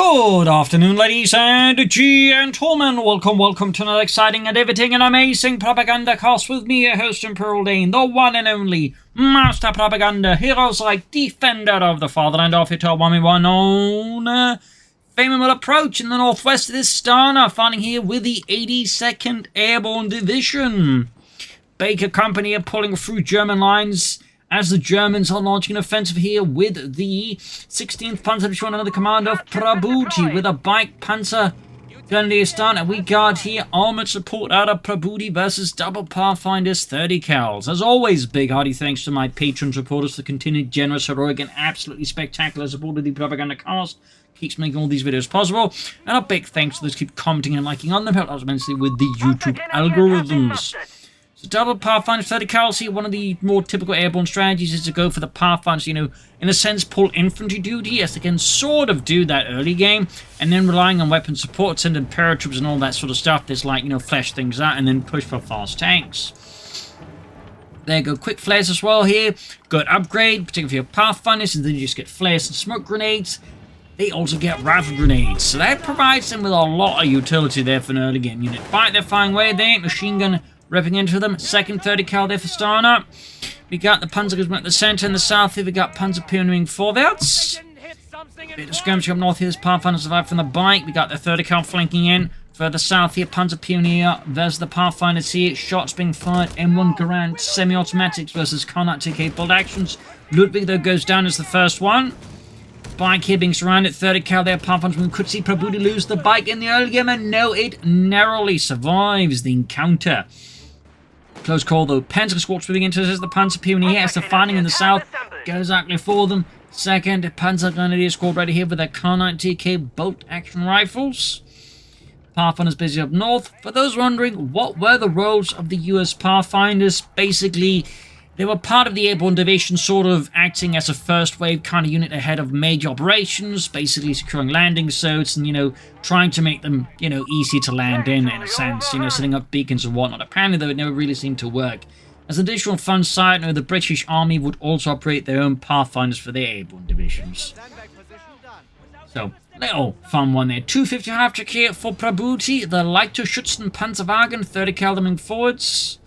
Good afternoon, ladies and gentlemen. Welcome to another exciting and riveting and amazing Propagandacast with me, your host and Pearl Dane, the one and only Master Propaganda, heroes like defender of the fatherland, of it all, one on Faymonville Approach in the northwest of this Stana, finding here with the 82nd Airborne Division. Baker Company are pulling through German lines as the Germans are launching an offensive here with the 16th Panzer Division under the command of Prabuty with a bike panzer gunnery start. And we got here Armoured Support out of Prabuty versus Double Pathfinder's 30 cals. As always, big hearty thanks to my patron supporters for continued generous, heroic, and absolutely spectacular support of the Propagandacast. Keeps making all these videos possible. And a big thanks to those who keep commenting and liking on them. Helps us immensely with the YouTube algorithms. So Double Pathfinder 30 cals here, one of the more typical airborne strategies is to go for the Pathfinders, in a sense, pull infantry duty, as they can sort of do that early game, and then relying on weapon support, sending paratroops and all that sort of stuff, there's like, flesh things out, and then push for fast tanks. There you go, quick flares as well here, good upgrade, particularly for your Pathfinders, and then you just get flares and smoke grenades. They also get rifle grenades, so that provides them with a lot of utility there for an early game unit. Right, they're firing away there, machine gun ripping into them. Second 30 cal there for Stana. We got the Panzer at the center and the south here. We got Panzer pioneering forwards. Bit of skirmish up north here. This Pathfinder survived from the bike. We got the 30 cal flanking in. Further south here, Panzer Pioneer versus the Pathfinders here. Shots being fired. M1 Garand semi-automatics versus Carnot TK bolt actions. Ludwig though goes down as the first one. Bike here being surrounded. 30 cal there. Pathfinders. We could see Prabuty lose the bike in the early game, and no, it narrowly survives the encounter. Close call though. Panzer Squad's moving into this as the Panzer Pioneer as the fighting in the south goes actually for them. Second Panzer Grenadier Squad ready here with their Carnot TK bolt action rifles. Pathfinders busy up north. For those wondering, what were the roles of the US Pathfinders? Basically, they were part of the Airborne Division, sort of acting as a first wave kind of unit ahead of major operations, basically securing landing zones and, trying to make them, easy to land in a sense, setting up beacons and whatnot. Apparently, though, it never really seemed to work. As an additional fun side note, the British Army would also operate their own Pathfinders for their Airborne divisions. So, little fun one there. 250 half-track here for Prabuty, the lighter Schützen Panzerwagen, 30 cal coming forwards.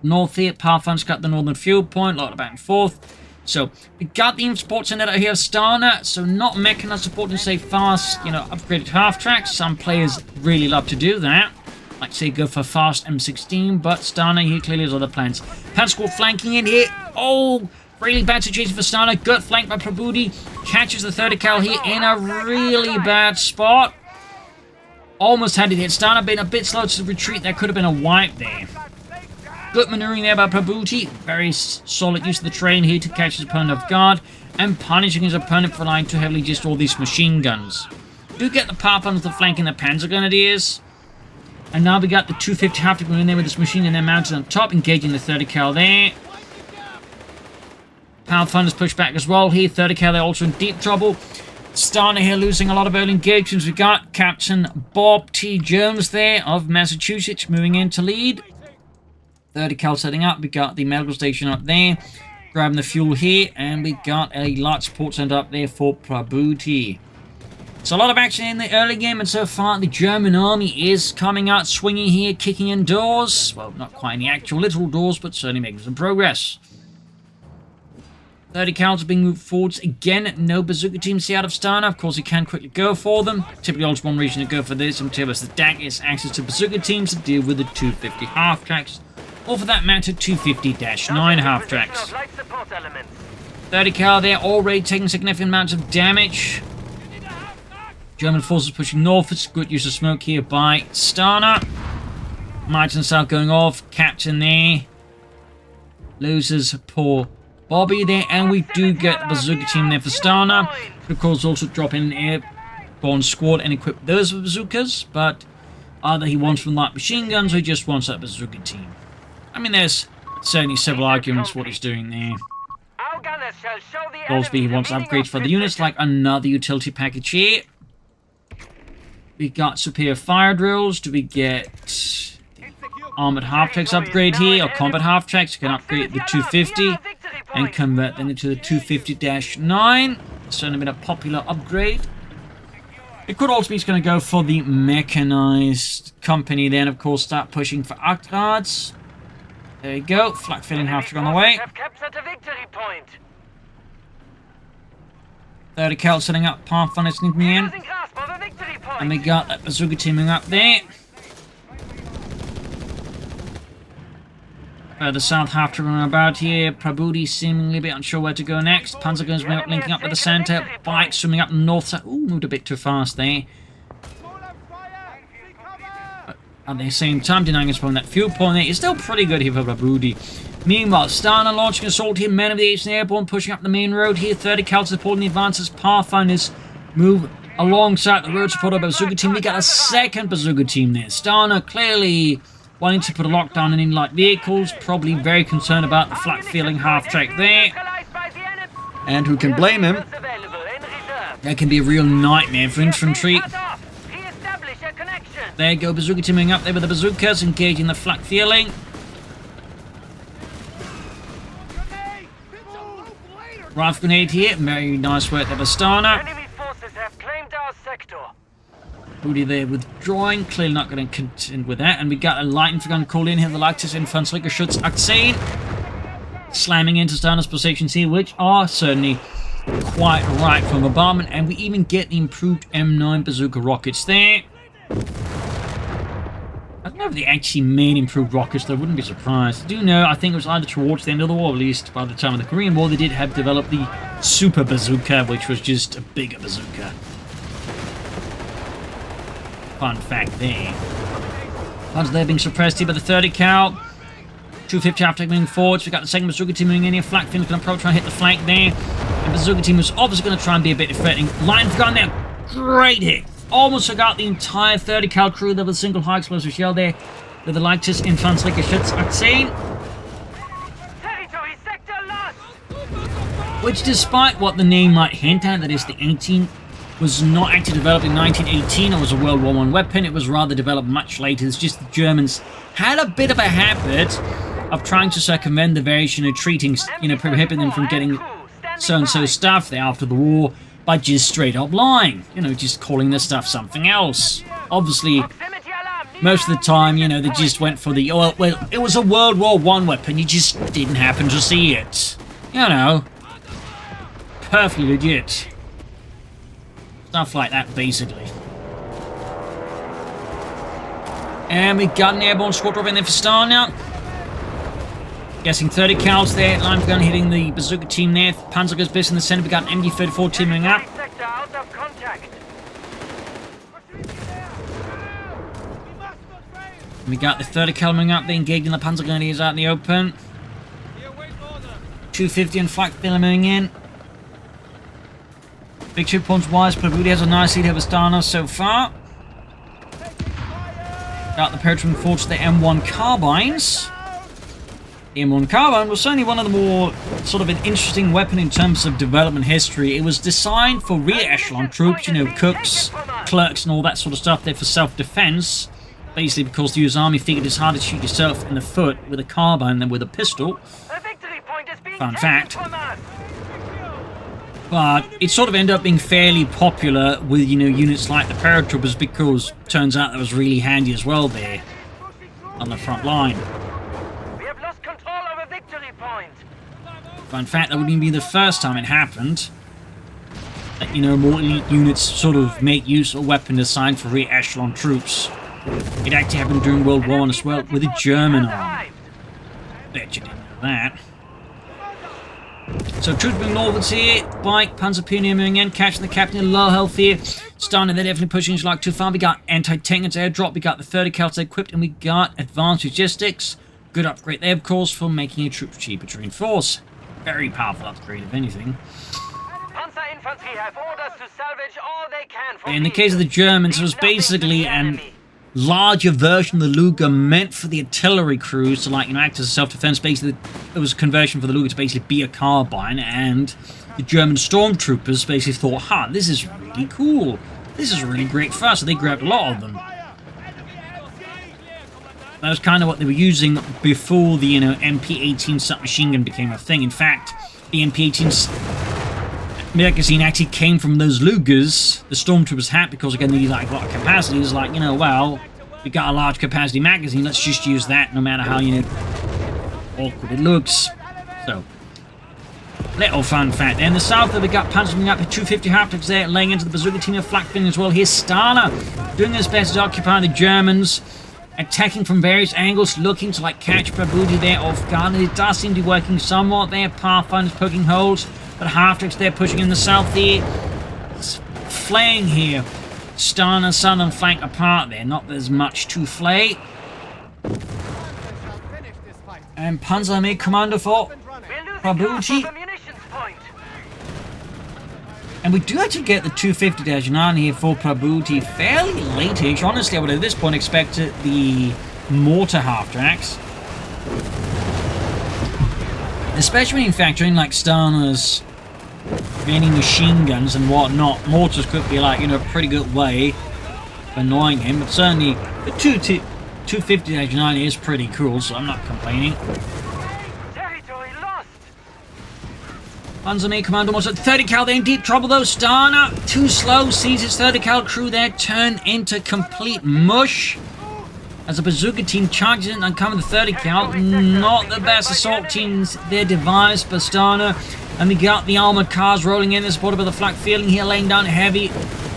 North here, Pathfinders got the northern fuel point, a lot of back and forth. So, we got the support center out here, Stana, so not mechanized supporting, say, fast, upgraded half-tracks. Some players really love to do that. Like, say, go for fast M16, but Stana here clearly has other plans. Panzer Squad flanking in here. Oh, really bad situation for Stana. Good flank by Prabuty. Catches the 30 cal here in a really bad spot. Almost had it hit. Stana being a bit slow to retreat. There could have been a wipe there. Good maneuvering there by Prabuty. Very solid use of the terrain here to catch his opponent off guard and punishing his opponent for relying too heavily just all these machine guns. Do get the Pathfinders flanking the Panzer Grenadiers. And now we got the 250 half to go in there with this machine and then mounted on top, engaging the 30 cal there. Pathfinders push back as well here. 30 cal there also in deep trouble. Stana here losing a lot of early engagements. We got Captain Bob T. Jones there of Massachusetts moving in to lead. 30 cal setting up. We got the medical station up there, grabbing the fuel here, and we got a large support center up there for Prabuty. So a lot of action in the early game, and so far the German army is coming out swinging here, kicking in doors. Well, not quite in the actual literal doors, but certainly making some progress. 30 cals are being moved forwards. Again, no bazooka teams here out of Stana. Of course, you can quickly go for them. Typically, always one reason to go for this, until the DAK is access to bazooka teams to deal with the 250 half-tracks. Or for that matter, 250-9 half-tracks. 30 cal there, already taking significant amounts of damage. German forces pushing north. It's good use of smoke here by Stana. Martin South going off. Captain there. Loses poor Bobby there. And we do get the bazooka team there for Stana. Could of course also drop in an airborne squad and equip those with bazookas. But either he wants from light machine guns or he just wants that bazooka team. I mean, there's certainly several arguments for what he's doing there. Goldsby, he wants upgrades for the units, like another utility package here. We got superior fire drills. Do we get armored half-tracks upgrade here, or combat half-tracks? You can upgrade the 250 and convert them into the 250-9. Certainly been a popular upgrade. It could also be going to go for the mechanized company, then of course start pushing for Octards. There you go, flak filling half on the way. 30 cal setting up, Pathfinder sneaking in. And we got that bazooka teaming up there. Further south, half to run about here. Prabuty seemingly a bit unsure where to go next. Panzerguns linking up with the center. Bike swimming up the north side. Ooh, moved a bit too fast there. But at the same time, denying us from that fuel point there. It's still pretty good here for Prabuty. Meanwhile, Stana launching assault here. Men of the H and Airborne pushing up the main road here. 30 cal supporting the advances. Pathfinders move alongside the road support of bazooka team. We got a second bazooka team there. Stana clearly wanting to put a lockdown in light vehicles, probably very concerned about the flak feeling half-track there. And who can blame him? That can be a real nightmare for infantry. There you go, bazooka teaming up there with the bazookas, engaging the flak feeling. Rifle grenade here, very nice work there for Stana. Booty there withdrawing, clearly not going to contend with that. And we got a light gun called in here, the Leichtes Infanterie Schutz 18. Slamming into Stana's positions here, which are certainly quite right from bombardment. And we even get the improved M9 bazooka rockets there. I don't know if they actually made improved rockets, though. I wouldn't be surprised. I do know, I think it was either towards the end of the war, at least by the time of the Korean War, they did have developed the Super Bazooka, which was just a bigger bazooka. Fun fact there. Ones there being suppressed here by the 30 cal. 250 after moving forwards. We got the second bazooka team moving in here. Flak fin can approach, try and hit the flank there. The bazooka team was obviously going to try and be a bit threatening. Line for gun there. Great hit. Almost forgot the entire 30 cal crew there with a single high explosive shell there. With the Leichtes Infanterie Schutz 18. Which, despite what the name might hint at, that is the 18, was not actually developed in 1918. It was a World War I weapon. It was rather developed much later. It's just the Germans had a bit of a habit of trying to circumvent the various, treating, prohibiting them from getting so-and-so stuff there after the war by just straight up lying. Just calling the stuff something else. Obviously, most of the time, they just went for the, well, it was a World War I weapon. You just didn't happen to see it. Perfectly legit. Stuff like that, basically. And we got an airborne squad drop in there for Stana. Guessing 30 cals there. Line gun hitting the bazooka team there. Panzerguns bliss in the center. We got an MD-34 teaming up. We got the 30 cal coming up there, engaging the Panzergunners out in the open. 250 and flak filming in. Big 2 points wise, Prabuty has a nice lead over Stana so far. Got the paratrooping force to the M1 carbines. The M1 carbine was certainly one of the more sort of an interesting weapon in terms of development history. It was designed for rear echelon troops, cooks, clerks and all that sort of stuff there for self-defense. Basically because the US Army figured it's harder to shoot yourself in the foot with a carbine than with a pistol. Fun fact. But it sort of ended up being fairly popular with, units like the paratroopers because it turns out that was really handy as well there on the front line. We have lost control over victory point. But in fact, that wouldn't be the first time it happened. That, more elite units sort of make use of a weapon designed for rear echelon troops. It actually happened during World War I as well with the German army. Bet you didn't know that. So troops moving northwards here. Bike, Panzer Pioneer moving in, catching the captain, low health here. Stana, they're definitely pushing like too far. We got anti-tank airdrop, we got the 30 cal equipped, and we got advanced logistics. Good upgrade there, of course, for making your troops cheaper to reinforce. Very powerful upgrade, if anything. Panzer infantry have orders to salvage all they can from In the case of the Germans, it was basically an larger version of the Luger meant for the artillery crews to act as a self-defense. Basically, it was a conversion for the Luger to basically be a carbine, and the German stormtroopers basically thought, this is really cool. This is really great for us, so they grabbed a lot of them. That was kind of what they were using before the, MP-18 submachine gun became a thing. In fact, the MP-18 magazine actually came from those Lugers the stormtroopers had, because again, they need like a lot of capacity. It's like, you know, well, we got a large capacity magazine, let's just use that no matter how, you know, awkward it looks. So, little fun fact. In the south, we got Panzer moving up with 250 half-tracks there, laying into the bazooka team of flak filling as well. Here's Stana doing his best to occupy the Germans, attacking from various angles, looking to like catch Prabuty there off guard. And it does seem to be working somewhat there. Pathfinder's poking holes, but half-tracks there pushing in the south there. It's flaying here. Stana, southern flank apart there. Not there's much to flay. And Panzer Army Commander for Prabuty. And we do actually get the 250-9 here for Prabuty fairly late-ish. Honestly, I would at this point expected the mortar half-tracks. Especially when you factor in like Stana's many machine guns and whatnot. Mortars could be like, you know, a pretty good way of annoying him. But certainly the 250-9 is pretty cool, so I'm not complaining. Panzer Army Commander almost at 30 cal. They're in deep trouble though. Stana, too slow, sees his 30 cal crew there turn into complete mush. As a bazooka team charges in and coming to 30 cal. Not the best assault teams they're devised by Stana. And we got the armored cars rolling in. They're supported by the flak fielding here, laying down heavy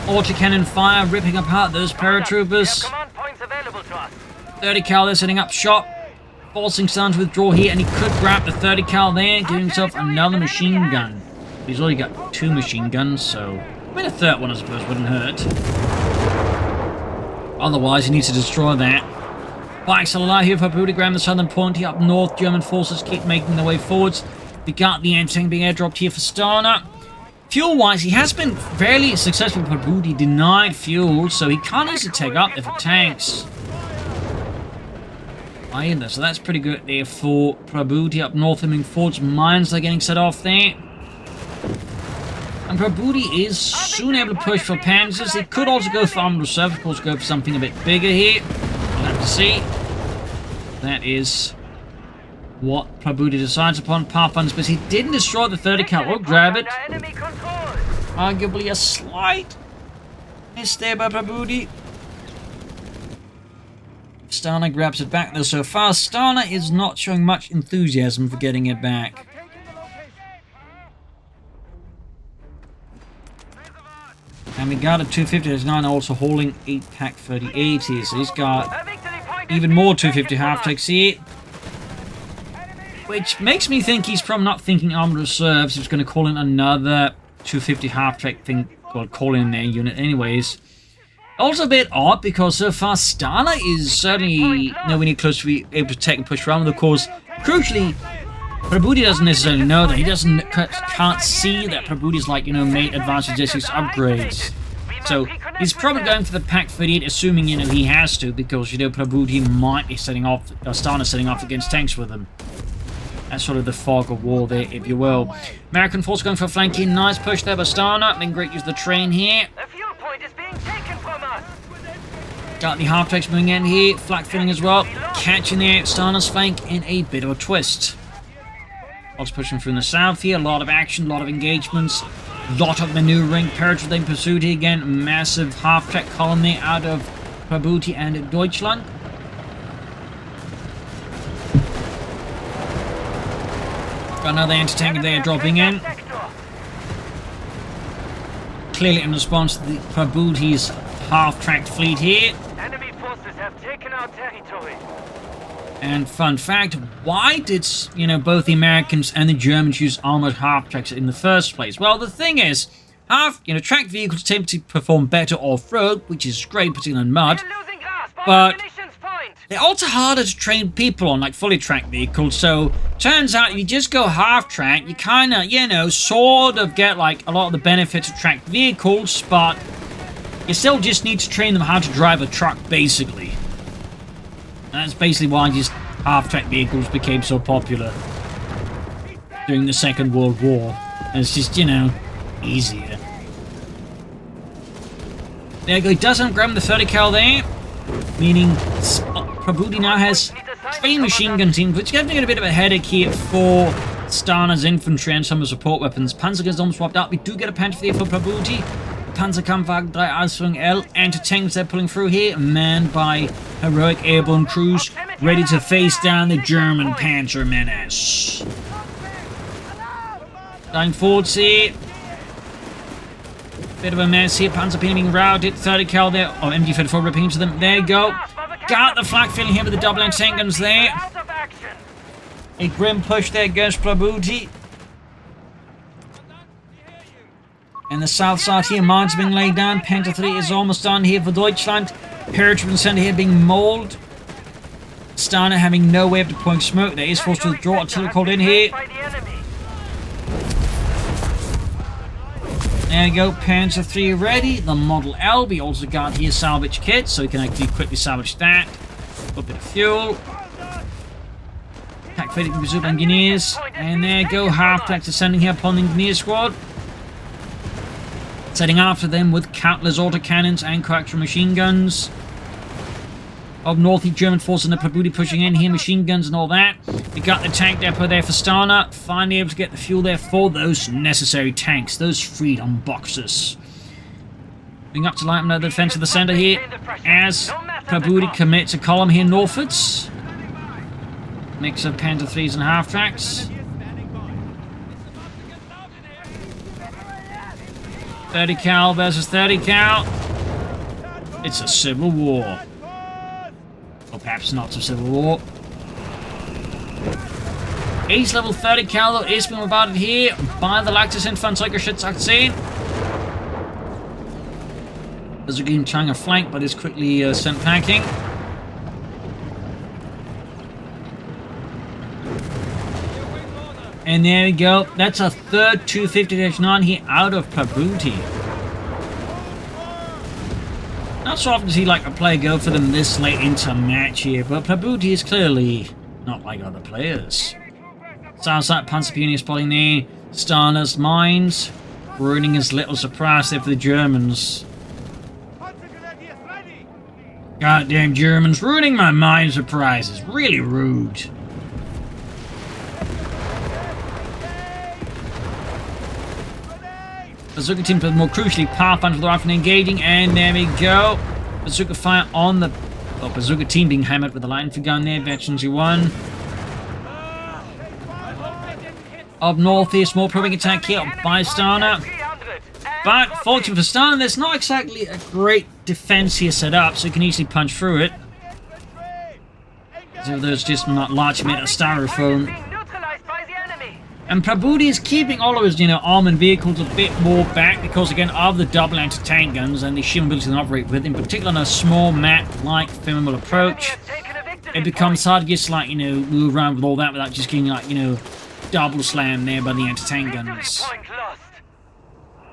autocannon fire, ripping apart those paratroopers. 30 cal, they're setting up shop, forcing Stana to withdraw here, and he could grab the 30 cal there, giving himself another machine gun. He's already got 2 machine guns, so I mean a third one I suppose wouldn't hurt. Otherwise, he needs to destroy that. Bikes alive here for Prabuty, grab the southern point here up north. German forces keep making their way forwards. We got the anti-tank being airdropped here for Stana. Fuel-wise, he has been fairly successful. Prabuty denied fuel, so he can't easily take up there for tanks. Either, so that's pretty good there for Prabuty up north. I mean, Ford's mines are getting set off there. And Prabuty is soon able to push for panzers. He could also go for armored reserve, of course, go for something a bit bigger here. We'll have to see. That is what Prabuty decides upon. Pathfinder's, but he didn't destroy the 30 cal or grab it. Arguably a slight miss there by Prabuty. Stana grabs it back though so far. Stana is not showing much enthusiasm for getting it back. And we got a 250-9 also hauling 8 pack 38 here, so he's got even more 250 half-tracks here. Which makes me think he's probably not thinking armored reserves. He's going to call in another 250 half-track thing, well, call in their unit anyways. Also a bit odd, because so far Stana is certainly nowhere near close to be able to take and push around. Of course, crucially, Prabuty doesn't necessarily know that. He can't see that Prabuty's like, you know, made advanced logistics upgrades. So he's probably going for the Pack 38, assuming, you know, he has to, because, you know, Prabuty might be setting off, or Stana setting off against tanks with him. That's sort of the fog of war there, if you will. American force going for a flanking. Nice push there by Stana. Making great use of the train here. The fuel point is being taken from us. Got the half-tracks moving in here. Flak filling as well. Catching the Stana's flank in a bit of a twist. Also pushing through in the south here. A lot of action, a lot of engagements. A lot of maneuvering. Paratroopers in pursuit here again. Massive half-track column there out of Prabuty and Deutschland. Got another anti-tank there dropping in. Clearly in response to the Prabuty's half-tracked fleet here. Enemy forces have taken our territory. And fun fact, why did, you know, both the Americans and the Germans use armored half-tracks in the first place? Well, the thing is, tracked vehicles tend to perform better off-road, which is great, particularly in mud. But they're also harder to train people on, like fully tracked vehicles. So, turns out if you just go half-track, you kind of, you know, sort of get like a lot of the benefits of tracked vehicles, but you still just need to train them how to drive a truck, basically. And that's basically why just half-track vehicles became so popular during the Second World War. And it's just, you know, easier. There you go, he doesn't grab the 30 cal there. Meaning Prabuty now has 3 machine gun teams, which is going to get a bit of a headache here for Stana's infantry and some of the support weapons. Panzerguns almost swapped out. We do get a Panther there for Prabuty. Panzerkampfwagen 3 Ausführung L. Anti-tanks they're pulling through here, manned by heroic airborne crews, ready to face down the German Panzer menace. Dying forwards here. Bit of a mess here. Panzerpine being routed. 30 cal there. Oh, MG-34 ripping into them. There you go. Got the flak filling here with the double anti-tank guns there. A grim push there against Prabuty. And the south side here, mines being laid down. Panther 3 is almost done here for Deutschland. Paratrooping center here being mauled. Stana having no way of deploying smoke. There is forced to withdraw. Artillery called in here. There you go, Panzer 3 ready. The Model L. We also got here salvage kit, so we can actually quickly salvage that. A bit of fuel. Attack fading bazooka engineers. And there you go, half-track descending here upon the engineer squad. Setting after them with countless autocannons and coaxial machine guns. Up north, the German forces in the Prabuty pushing in here, machine guns and all that. We got the tank depot there for Stana. Finally able to get the fuel there for those necessary tanks, those freedom boxes. Moving up to lighten the defense of the center here, as Prabuty commits a column here northwards. Mix of Panther 3s and half-tracks. 30 cal versus 30 cal. It's a civil war. Or perhaps not a civil war. Ace level 30 cal though is being bombarded here by the Lactis Infanteriegeschütz-18. As again trying a flank, but is quickly sent packing. And there we go. That's a third 250-9 here out of Prabuty. Not so often to see like a player go for them this late into a match here, but Prabuty is clearly not like other players. Southside Panzerpioneer spotting there. Stana's mines. Ruining as little surprise there for the Germans. Goddamn Germans ruining my mine surprises. Really rude. Bazooka team, but more crucially, Pathfinder for the rifle engaging, and there we go. Bazooka fire on the Bazooka team being hammered with the light infantry gun there. Veterans who won. Up north here, small probing attack here by Stana. But fortunately for Stana, there's not exactly a great defense here set up, so you can easily punch through it. So there's just not large amount of styrofoam. And Prabuty is keeping all of his, armored vehicles a bit more back because, again, of the double anti-tank guns and the shield ability to operate with. In particular, on a small map like Faymonville Approach, it becomes hard to just, move around with all that without just getting, double slammed there by the anti-tank guns.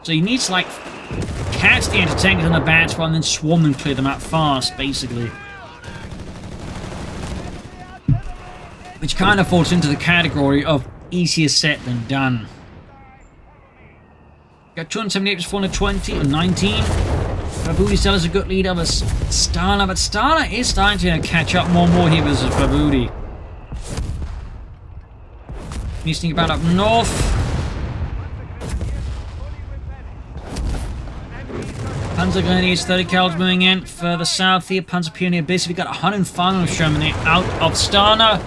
So you need to, catch the anti-tank guns in the bad spot and then swarm them, clear them out fast, basically. Which kind of falls into the category of easier said than done. Got 278 versus 420 or 19. Prabuty still has a good lead over Stana, but Stana is starting to catch up more and more here versus Prabuty. He's thinking about up north. Panzer Grenadiers 30 cals moving in. Further south here, Panzer Pioneer basically got 105 of Sherman out of Stana.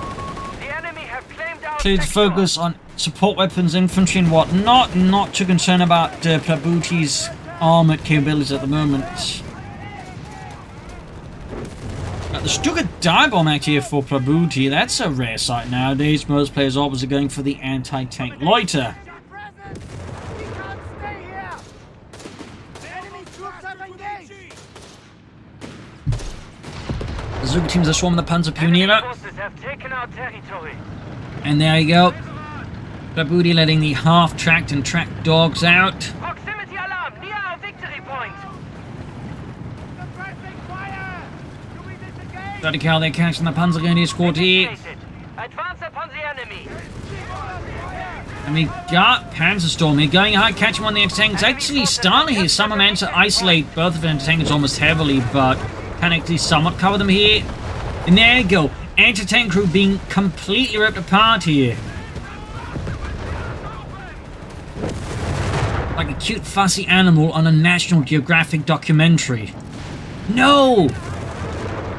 To focus on support weapons, infantry and whatnot, not too concerned about Prabuty's armoured capabilities at the moment. The Stuka dive bomb actually here for Prabuty, that's a rare sight nowadays. Most players obviously going for the anti-tank loiter. The Zuka teams are swarming the Panzer Pioneer. And there you go. Prabuty letting the half-tracked and tracked dogs out. Proximity alarm near our victory point. 30 cal there catching the Panzer Grenadier squad here. Advance upon the enemy. And we got Panzerstorm here going high, catching one of the anti-tanks. Actually, Stana here somehow managed to isolate both of the anti-tanks almost heavily, but can actually somewhat cover them here. And there you go. Anti-tank crew being completely ripped apart here. cute fussy animal on a National Geographic documentary. No!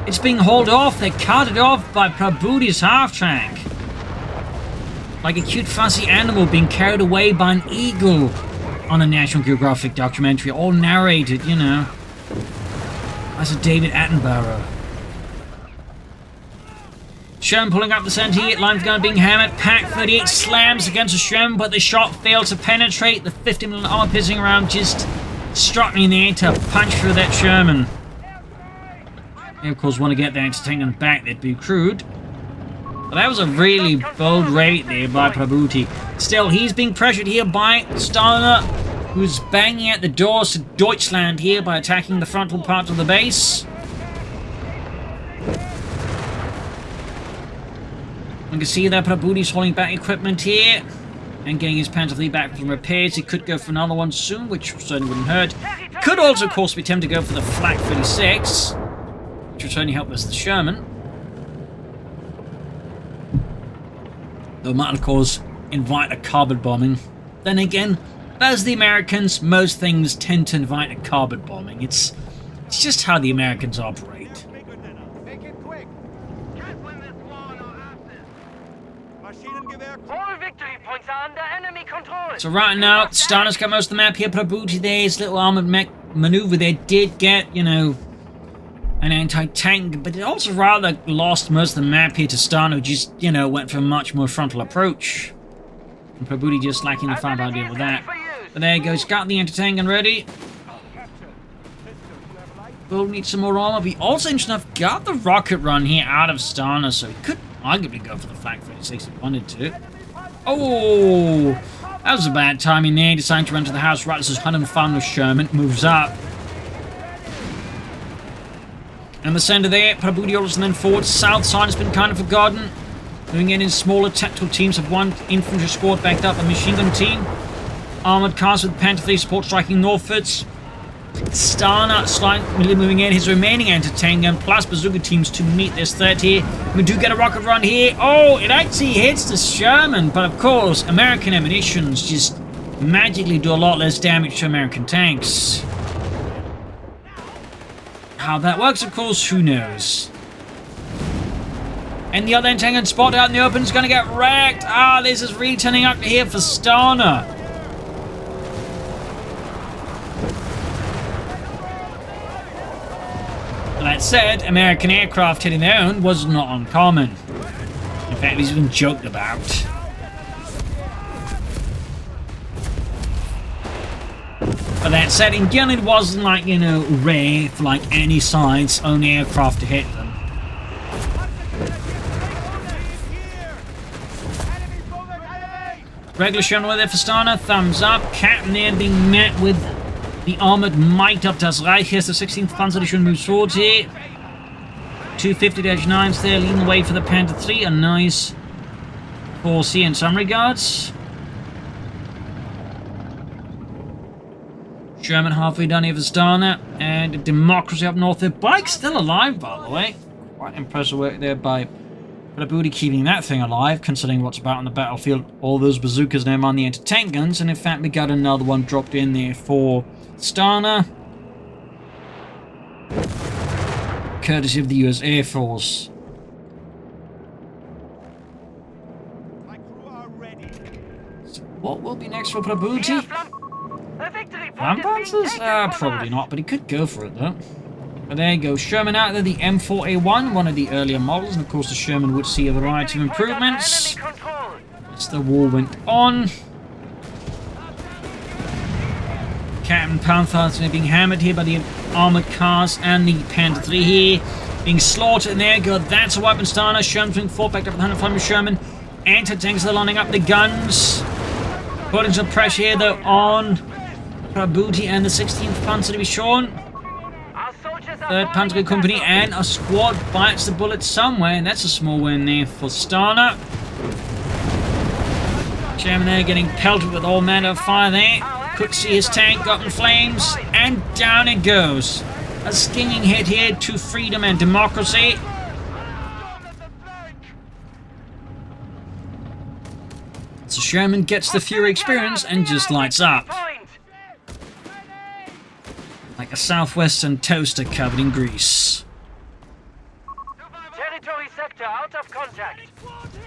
It's being hauled off. They cut it off by Prabuty's half-track. Like a cute fussy animal being carried away by an eagle on a National Geographic documentary. All narrated, you know. That's a David Attenborough. Sherman pulling up the center here. Line's gun being hammered. Pack 38 slams against the Sherman, but the shot failed to penetrate. The 50mm armor piercing round just struck me in the air to punch through that Sherman. They, of course, want to get the anti-tank back. That'd be crude. But that was a really bold raid there by Prabuty. Still, he's being pressured here by Stana, who's banging at the doors to Deutschland here by attacking the frontal part of the base. You can see that Prabuty's holding back equipment here and getting his Panther III back from repairs. He could go for another one soon, which certainly wouldn't hurt. Could also, of course, be tempted to go for the Flak 36, which would certainly help us the Sherman. Though might, of course, invite a carpet bombing. Then again, as the Americans, most things tend to invite a carpet bombing. It's just how the Americans operate. All victory points are under enemy control. So right now, Stana's got most of the map here. Prabuty there, his little armored maneuver there did get, you know, an anti-tank, but it also rather lost most of the map here to Stana, who just, you know, went for a much more frontal approach. And Prabuty just lacking the firepower to deal with that. But there he goes, got the anti-tank and ready. We'll need some more armor. But he also, interesting enough, got the rocket run here out of Stana, so he could arguably go for the Flak 36 if he wanted to. Oh, that was a bad timing there. Deciding to run to the house right as his 105 Sherman moves up. In the center there, Prabuty orders then forward. South side has been kind of forgotten. Moving in smaller tactical teams of one infantry squad backed up a machine gun team. Armored cars with Panther III support striking northwards. Stana slightly moving in his remaining anti-tank gun plus bazooka teams to meet this threat here. We do get a rocket run here. Oh, it actually hits the Sherman, but of course, American ammunitions just magically do a lot less damage to American tanks. How that works, of course, who knows? And the other anti-tank gun spot out in the open is going to get wrecked. Ah, this is really turning up here for Stana. That said, American aircraft hitting their own was not uncommon. In fact, it was even joked about. But that said, again, it wasn't like, you know, rare for like any side's own aircraft to hit them. Regular Sherman with it for Stana, thumbs up. Captain there being met with the armored might of Das Reich. Here's the 16th Panzer Division moves forward here. 250-9s there, leading the way for the Panther III. A nice 4C in some regards. Sherman halfway done here for Stana. And Democracy up north there. Bike's still alive, by the way. Quite impressive work there by Prabuty keeping that thing alive, considering what's about on the battlefield. All those bazookas now on the anti-tank guns. And in fact, we got another one dropped in there for Stana, courtesy of the US Air Force. So what will be next for Prabuty? Flam Panzers? Probably not, but he could go for it though. But there you go, Sherman out there, the M4A1, one of the earlier models, and of course the Sherman would see a variety of improvements as the war went on. Captain Panthers being hammered here by the armored cars and the Panther III here being slaughtered. And there you go, that's a weapon Stana. Sherman's being fought back up with 105 Sherman. Anti-tanks are lining up the guns. Putting some pressure here though on Prabuty and the 16th Panzer to be shown. 3rd Panzer Company and a squad bites the bullet somewhere, and that's a small win there for Stana. Sherman there getting pelted with all manner of fire there. Could see his tank up in flames, and down it goes. A stinging hit here to freedom and democracy. So Sherman gets the Fury experience and just lights up. southwestern toaster covered in grease. Territory sector out of contact.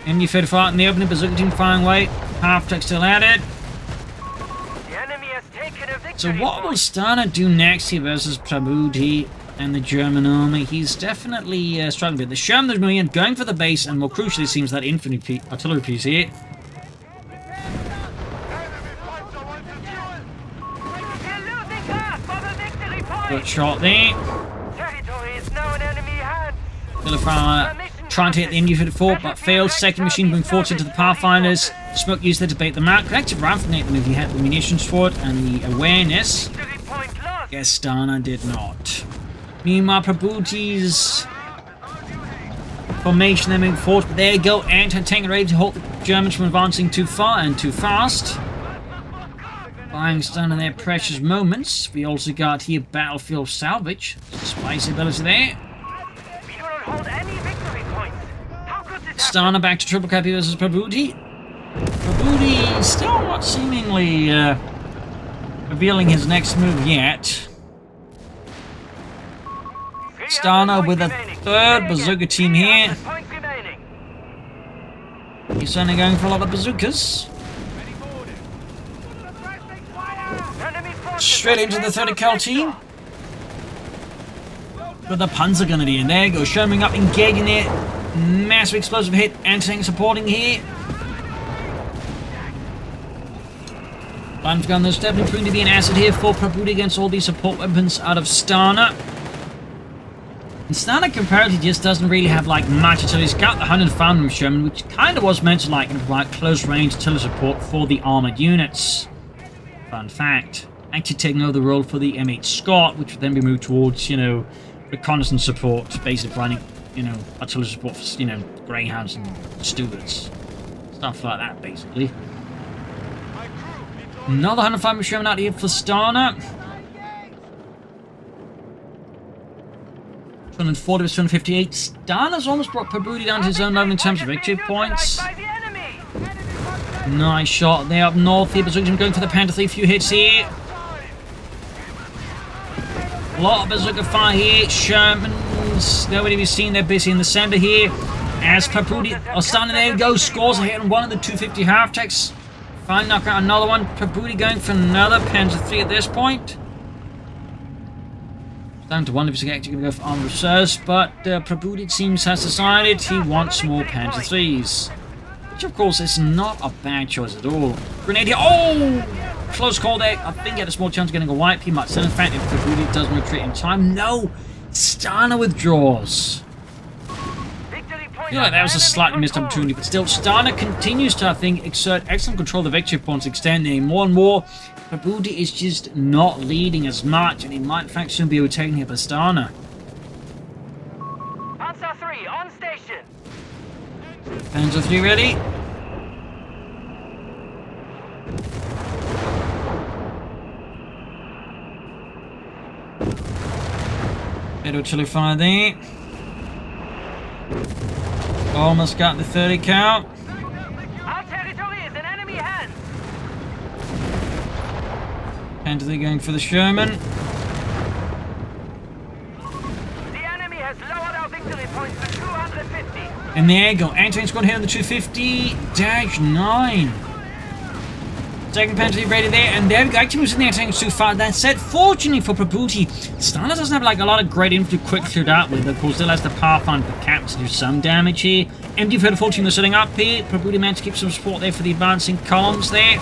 MD-35 out in the opening, Bazooka team firing away. Half-tech still at it. The enemy has taken a victory. So what will Stana do next here versus Prabuty and the German army? He's definitely struggling a bit. The Sherman is moving in, going for the base, and more crucially, it seems that artillery piece here. Good shot there. Territory is now in enemy hands. Trying to hit the MD-34, but failed. Second machine moving forward into the Pathfinders. Smoke used there to bait them out. Collective round from them if he had the munitions for it and the awareness. Victory point lost. Yes, Stana did not. Meanwhile, Prabuty's formation, they're moving forward. But there you go. Anti-tank ready to hold the Germans from advancing too far and too fast. Buying Stana their precious moments. We also got here battlefield salvage. Spicy ability there. We do not hold any victory points. How could this happen? Stana back to triple copy versus Prabuty. Prabuty still not seemingly revealing his next move yet. Stana with a third bazooka team here. He's certainly going for a lot of bazookas. Straight into the 30 cal team. With the Panzer gunner in there. Goes Sherman up, engaging it. Massive explosive hit. Anti-tank supporting here. Banff gun, there's definitely proving to be an asset here for Prabuty against all these support weapons out of Stana. And Stana comparatively just doesn't really have like much until he's got the 100 Faymonville Sherman, which kind of was meant to like provide close range artillery support for the armored units. Fun fact. Actually taking over the role for the M8 Scott, which would then be moved towards, you know, reconnaissance support, basically running, you know, artillery support for, you know, Greyhounds and Stuarts. Stuff like that, basically. Another 105 Sherman out here for Stana. 240 versus 258. Stana's almost brought Prabuty down to his own level in terms of victory points. Nice shot there up north here. Bazooka going for the Panther 3. Few hits here. A lot of bazooka fire here. Shermans, nobody to be seen. They're busy in the center here. As Prabuty, Stana there goes, scores a hit on one of the 250 half-techs. Finally knock out another one. Prabuty going for another Panzer 3 at this point. Down to one if he's actually going to go for armored reserves, but Prabuty, it seems, has decided he wants more Panzer 3s. Which, of course, is not a bad choice at all. Grenade here. Oh! Close call there. I think he had a small chance of getting a wipe. He might still, in fact, if Prabuty doesn't retreat in time. No! Stana withdraws. I feel like that was a slightly missed opportunity, but still, Stana continues to, I think, exert excellent control of the victory points, extending more and more. Prabuty is just not leading as much, and he might, in fact, soon be overtaken here by Stana. Panzer 3 on station. Panzer 3 ready. Bit of artillery fire there. Almost got the 30 cal. Our territory is in enemy hands. Panther 3 going for the Sherman. The enemy has lowered our victory points to 250. And there you go. Anti-tank squad here on the 250-9. Second Panther ready there, and there we go. Actually was in the anti-tank too far. That said, fortunately for Prabuty, Stana doesn't have like a lot of great infantry quick cleared out with. Of course, still has the Pathfinder for Caps to do some damage here. MD-34 team is setting up here. Prabuty managed to keep some support there for the advancing columns there.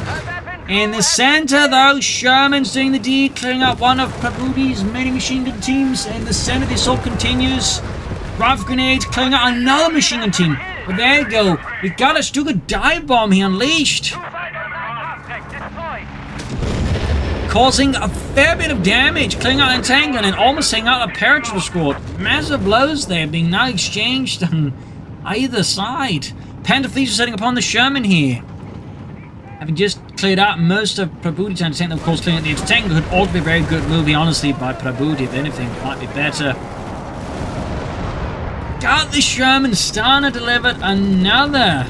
In the center, though, Sherman's doing the D, clearing up one of Prabuty's many machine gun teams. In the center, the assault continues. Rifle grenades, clearing out another machine gun team. But there you go. We got a Stuka dive bomb he unleashed, causing a fair bit of damage, clearing out an tank gun and almost taking out a paratrooper squad. Massive blows there being now exchanged on either side. Panther 3 are setting upon the Sherman here. Having just cleared out most of Prabuty's anti-tank, of course, clearing out the anti-tank could also be a very good movie, honestly, by Prabuty. If anything, it might be better. Got the Sherman. Stana delivered another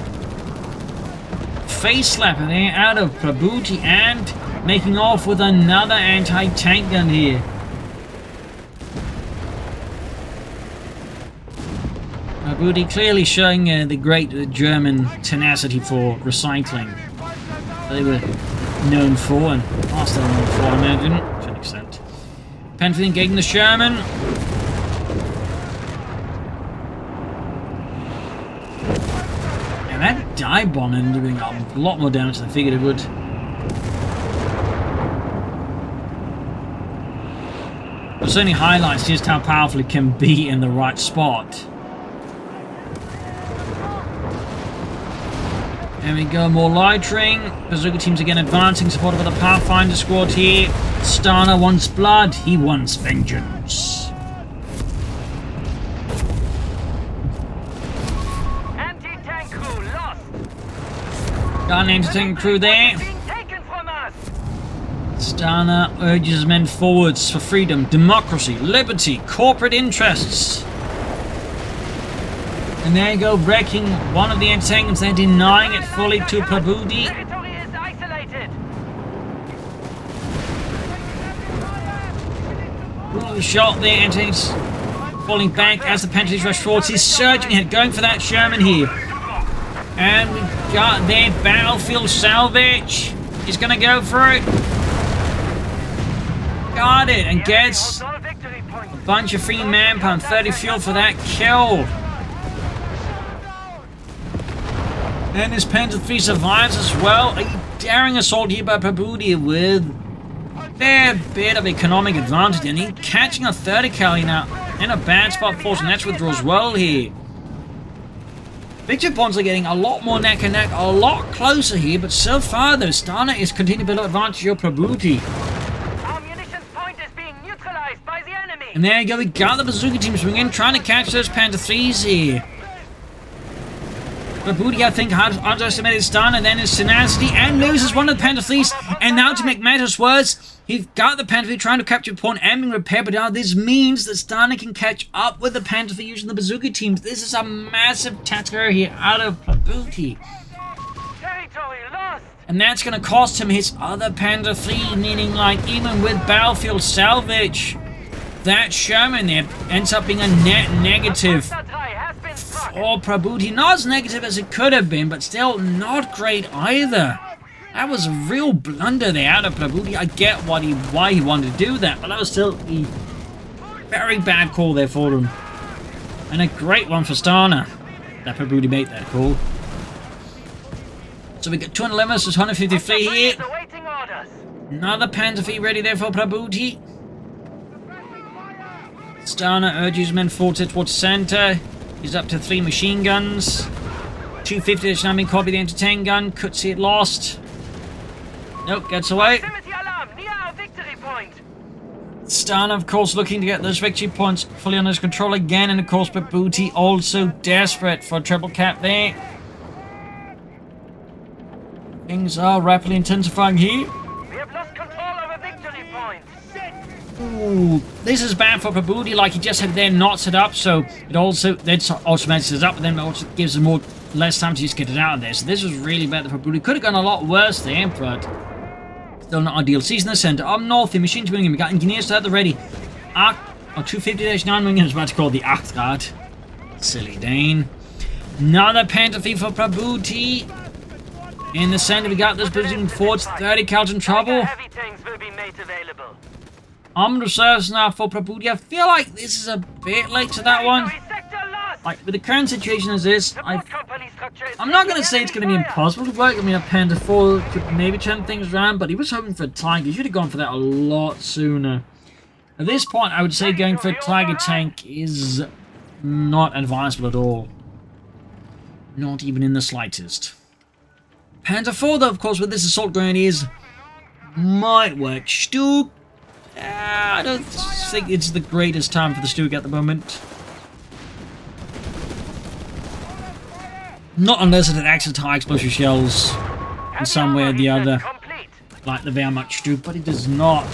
face slapper there out of Prabuty and making off with another anti-tank gun here. Prabuty clearly showing the great German tenacity for recycling. They were known for, and are still known for, I imagine, to an extent. Panther engaging the Sherman. And that dive bomb ended up doing a lot more damage than I figured it would. It certainly highlights just how powerful it can be in the right spot. There we go, more lightning. Bazooka teams again advancing, supported by the Pathfinder squad here. Stana wants blood, he wants vengeance. Anti-tank crew lost. Got an anti-tank crew there. Being taken from us. Stana urges men forwards for freedom, democracy, liberty, corporate interests. And there you go, wrecking one of the anti-tanks. They're denying it fully to Prabuty. Territory is isolated. Brutal shot there, anti-tanks falling back as the Panthers rush forwards. He's surging ahead, going for that Sherman here. And we got their battlefield salvage. He's gonna go for it. Got it, and gets All victory points. a bunch of free manpower and 30 fuel for that kill. And his Panther 3 survives as well. A daring assault here by Prabuty with a fair bit of economic advantage. And he's catching a 30 cal now in a bad spot for us, and that's withdraw as well here. Victory points are getting a lot more neck and neck, a lot closer here, but so far though, Stana is continuing to build advantage over Prabuty. Our munitions point is being neutralized by the enemy. And there you go, we got the Bazooka team swinging in, trying to catch those Panther 3s here. Prabuty, I think, had underestimated Stana and then his tenacity and loses one of the Panther 3s. And now to make matters worse, he's got the Panther 3 trying to capture point and being repaired, but now this means that Stana can catch up with the Panther 3 using the Bazooka teams. This is a massive tactical error here out of Prabuty. Territory lost. And that's going to cost him his other Panther 3, meaning like even with battlefield salvage, that Sherman there ends up being a net negative Cluster try has been struck. for Prabuty. Not as negative as it could have been, but still not great either. That was a real blunder there out of Prabuty. I get why he wanted to do that, but that was still a very bad call there for him. And a great one for Stana that Prabuty made that call. So we got 211 versus 153 here. Is awaiting orders. Another Panther 3 ready there for Prabuty. Stana urges men forward towards center. He's up to 3 machine guns. 250 that's now been copied the anti-tank gun. Could see it lost. Nope, gets away. Proximity alarm near our victory point. Stana, of course, looking to get those victory points fully under his control again. And of course, Prabuty also desperate for a triple cap there. Things are rapidly intensifying here. We have lost control over victory point. Ooh, this is bad for Prabuty, like he just had their not set up, so it also automatically sets up, but then it also gives him less time to just get it out of there. So this was really bad for Prabuty. Could have gone a lot worse there, but still not ideal. Sees in the center. Up north, the machine winging. We got engineers at the ready. 250-9 winging is about to call the Achtrad. Silly Dane. Another Panther 3 for Prabuty. In the center, we got this position forwards. 30 cows in trouble. Heavy tanks will be made available. Armoured reserves now for Prabuty. I feel like this is a bit late to that one. Territory sector lost. Like, with the current situation as this, Support company structure is I'm not going to taking say it's going to enemy be fire. impossible to work. I mean, a Panther 4 could maybe turn things around, but he was hoping for a Tiger. He should have gone for that a lot sooner. At this point, I would say going for a Tiger tank is not advisable at all. Not even in the slightest. Panther 4, though, of course, with this assault grenades, might work. Stuke, I don't think it's the greatest time for the Stuke at the moment. Not unless it acts as high explosive shells in some way or the other, Complete. like the Wehrmacht Stuke, but it does not.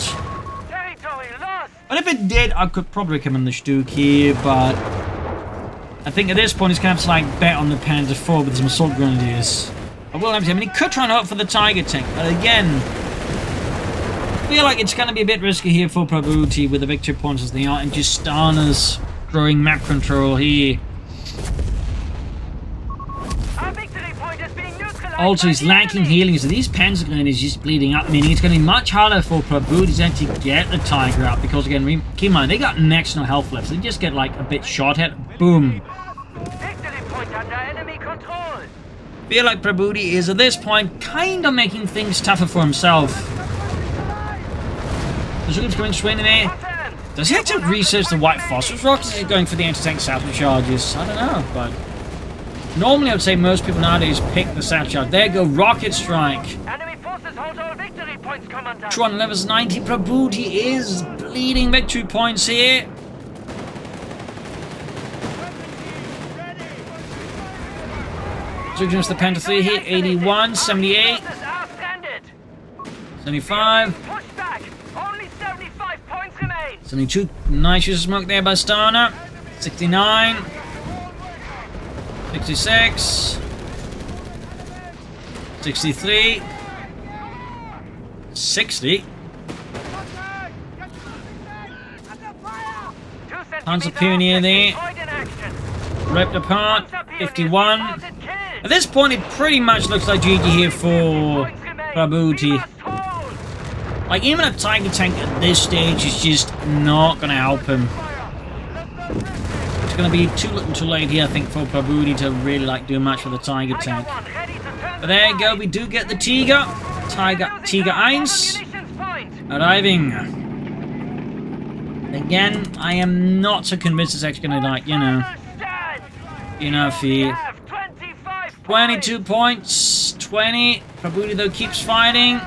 Territory lost. But if it did, I could probably recommend the Stuke here, but I think at this point he's going to have to like bet on the Panther 4 with some assault grenadiers. I will have to. I mean, he could try and hope for the Tiger tank, but again, I feel like it's going to be a bit risky here for Prabuty with the victory points as they are, and just Stana's growing map control here. Also, he's lacking healing, so these Pentagon is just bleeding up, meaning it's going to be much harder for Prabuty to get the Tiger out, because again, keep in mind, they got next to no health left, so they just get like a bit shot at, boom. Victory point under enemy control. Feel like Prabuty is at this point kind of making things tougher for himself. The Zuga's going straight in there. Does he actually research the white phosphorus rockets, or is he going for the anti-tank satchel charges? I don't know, but normally I would say most people nowadays pick the satchel charge. There go, rocket strike. Enemy forces hold all victory points, Commander. Tron levels 90. Prabuty is bleeding victory points here. Zuga's the Panther 3 here. 81, 78, 75. 72, nice use of smoke there by Stana. 69, 66, 63, 60. Tons of Pioneer there. Ripped apart. 51. At this point, it pretty much looks like GG here for Prabuty. Like, even a Tiger tank at this stage is just not going to help him. It's going to be too little too late here, I think, for Prabuty to really, like, do much with the Tiger tank. But there you go, we do get the Tiger. Tiger 1 arriving. Again, I am not so convinced it's actually going to, like, you know, enough here. 22 points. 20. Prabuty, though, keeps fighting.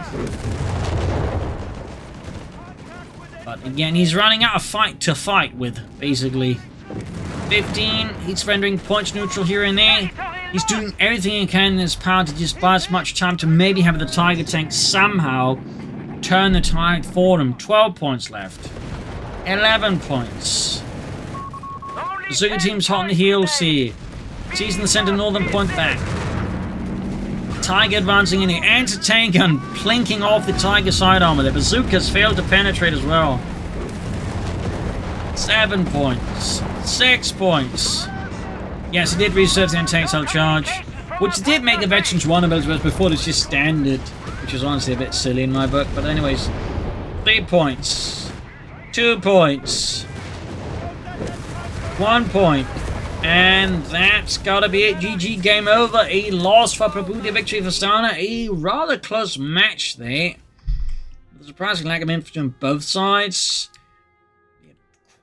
But again, he's running out of fight to fight with, basically. 15, he's rendering points neutral here and there. He's doing everything he can in his power to just buy as much time to maybe have the Tiger tank somehow turn the tide for him. 12 points left. 11 points. The Zuga team's hot on the heels here. Seizing the center northern point back. Tiger advancing in the anti-tank and plinking off the Tiger side armor. The bazookas failed to penetrate as well. 7 points. 6 points. Yes, it did research the anti-tank cell charge, which did make the Veterans 1 ability, whereas before it's just standard, which is honestly a bit silly in my book. But anyways, 3 points. 2 points. 1 point. And that's gotta be it. GG, game over. A loss for Prabuty, victory for Stana. A rather close match there. With a surprising lack of infantry on both sides.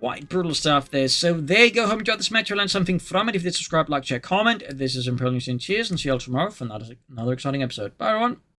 Quite brutal stuff there. So there you go. Hope you enjoyed this match. You learned something from it. If you did, subscribe, like, share, comment. This is Imperial News. Cheers, and see you all tomorrow for another exciting episode. Bye, everyone.